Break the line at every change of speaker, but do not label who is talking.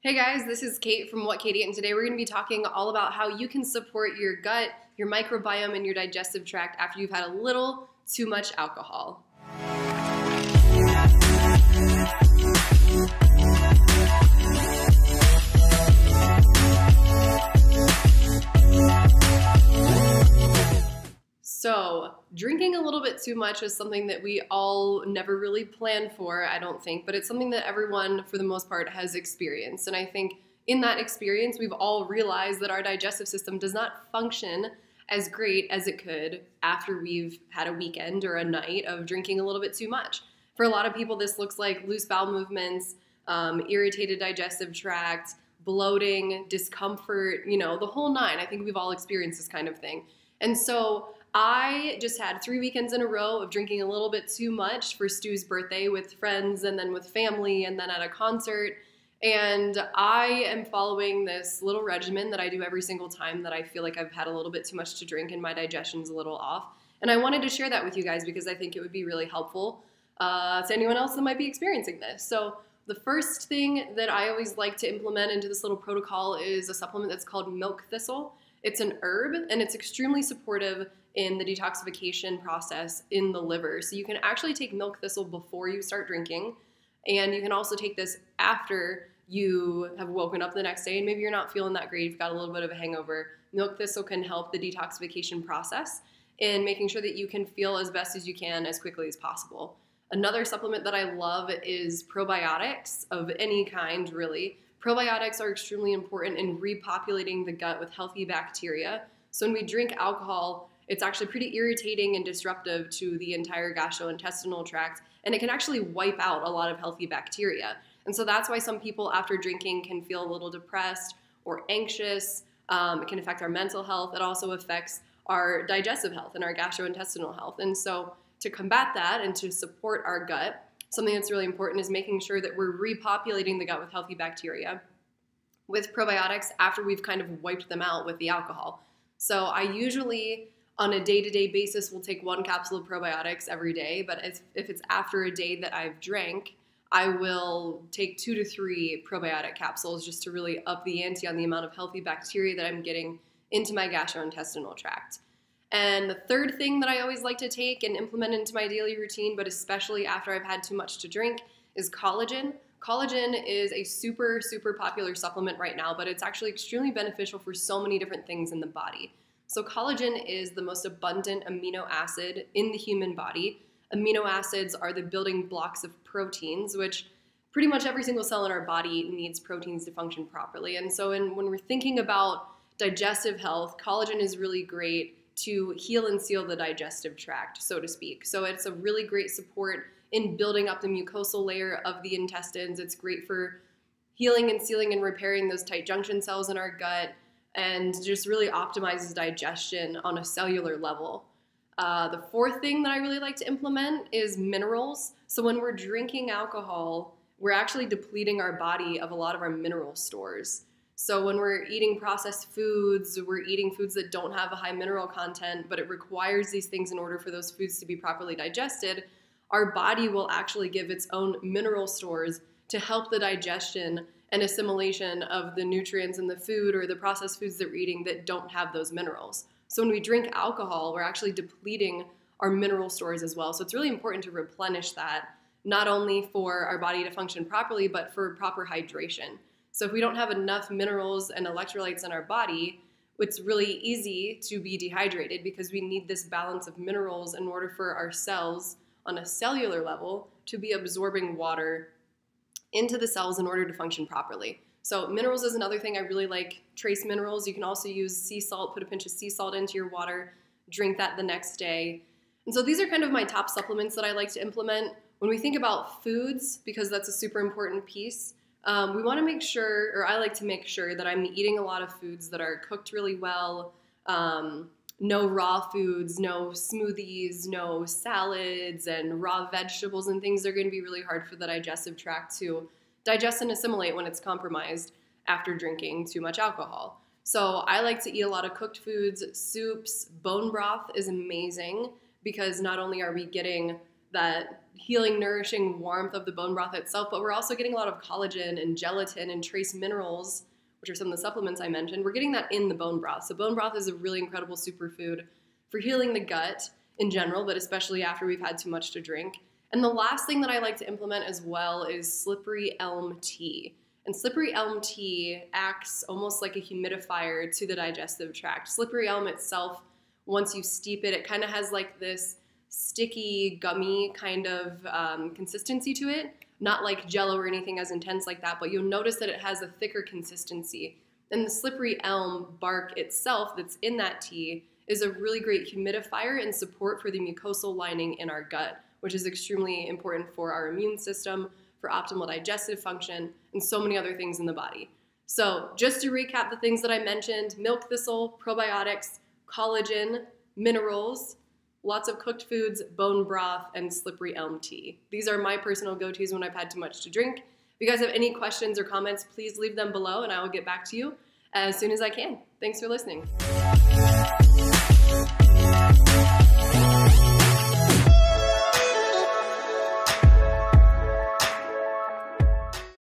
Hey guys, this is Kate from What Katie, and today we're going to be talking all about how you can support your gut, your microbiome, and your digestive tract after you've had a little too much alcohol. So, drinking a little bit too much is something that we all never really planned for, I don't think, but it's something that everyone, for the most part, has experienced. And I think in that experience, we've all realized that our digestive system does not function as great as it could after we've had a weekend or a night of drinking a little bit too much. For a lot of people, this looks like loose bowel movements, irritated digestive tract, bloating, discomfort, the whole nine. I think we've all experienced this kind of thing. And so I just had 3 weekends in a row of drinking a little bit too much for Stu's birthday with friends and then with family and then at a concert. And I am following this little regimen that I do every single time that I feel like I've had a little bit too much to drink and my digestion's a little off. And I wanted to share that with you guys because I think it would be really helpful to anyone else that might be experiencing this. So the first thing that I always like to implement into this little protocol is a supplement that's called milk thistle. It's an herb and it's extremely supportive in the detoxification process in the liver. So you can actually take milk thistle before you start drinking, and you can also take this after you have woken up the next day and maybe you're not feeling that great, you've got a little bit of a hangover. Milk thistle can help the detoxification process in making sure that you can feel as best as you can as quickly as possible. Another supplement that I love is probiotics of any kind, really. Probiotics are extremely important in repopulating the gut with healthy bacteria. So when we drink alcohol, it's actually pretty irritating and disruptive to the entire gastrointestinal tract, and it can actually wipe out a lot of healthy bacteria. And so that's why some people after drinking can feel a little depressed or anxious. It can affect our mental health. It also affects our digestive health and our gastrointestinal health. And so to combat that and to support our gut, something that's really important is making sure that we're repopulating the gut with healthy bacteria with probiotics after we've kind of wiped them out with the alcohol. So I usually, on a day-to-day basis, will take 1 capsule of probiotics every day, but if it's after a day that I've drank, I will take 2 to 3 probiotic capsules just to really up the ante on the amount of healthy bacteria that I'm getting into my gastrointestinal tract. And the third thing that I always like to take and implement into my daily routine, but especially after I've had too much to drink, is collagen. Collagen is a super, super popular supplement right now, but it's actually extremely beneficial for so many different things in the body. So collagen is the most abundant amino acid in the human body. Amino acids are the building blocks of proteins, which pretty much every single cell in our body needs proteins to function properly. And so when we're thinking about digestive health, collagen is really great to heal and seal the digestive tract, so to speak. So it's a really great support in building up the mucosal layer of the intestines. It's great for healing and sealing and repairing those tight junction cells in our gut, and just really optimizes digestion on a cellular level. The fourth thing that I really like to implement is minerals. So when we're drinking alcohol, we're actually depleting our body of a lot of our mineral stores. So when we're eating processed foods, we're eating foods that don't have a high mineral content, but it requires these things in order for those foods to be properly digested, our body will actually give its own mineral stores to help the digestion and assimilation of the nutrients in the food or the processed foods that we're eating that don't have those minerals. So when we drink alcohol, we're actually depleting our mineral stores as well. So it's really important to replenish that, not only for our body to function properly, but for proper hydration. So if we don't have enough minerals and electrolytes in our body, it's really easy to be dehydrated because we need this balance of minerals in order for our cells on a cellular level to be absorbing water into the cells in order to function properly. So minerals is another thing I really like. Trace minerals. You can also use sea salt, put a pinch of sea salt into your water, drink that the next day. And so these are kind of my top supplements that I like to implement. When we think about foods, because that's a super important piece, we want to make sure, or I like to make sure, that I'm eating a lot of foods that are cooked really well, no raw foods, no smoothies, no salads and raw vegetables and things that are going to be really hard for the digestive tract to digest and assimilate when it's compromised after drinking too much alcohol. So I like to eat a lot of cooked foods, soups. Bone broth is amazing because not only are we getting that healing, nourishing warmth of the bone broth itself, but we're also getting a lot of collagen and gelatin and trace minerals, which are some of the supplements I mentioned. We're getting that in the bone broth. So bone broth is a really incredible superfood for healing the gut in general, but especially after we've had too much to drink. And the last thing that I like to implement as well is slippery elm tea. And slippery elm tea acts almost like a humidifier to the digestive tract. Slippery elm itself, once you steep it, it kind of has like this sticky, gummy kind of consistency to it. Not like Jello or anything as intense like that, but you'll notice that it has a thicker consistency. And the slippery elm bark itself that's in that tea is a really great humidifier and support for the mucosal lining in our gut, which is extremely important for our immune system, for optimal digestive function, and so many other things in the body. So just to recap the things that I mentioned: milk thistle, probiotics, collagen, minerals, lots of cooked foods, bone broth, and slippery elm tea. These are my personal go-tos when I've had too much to drink. If you guys have any questions or comments, please leave them below and I will get back to you as soon as I can. Thanks for listening.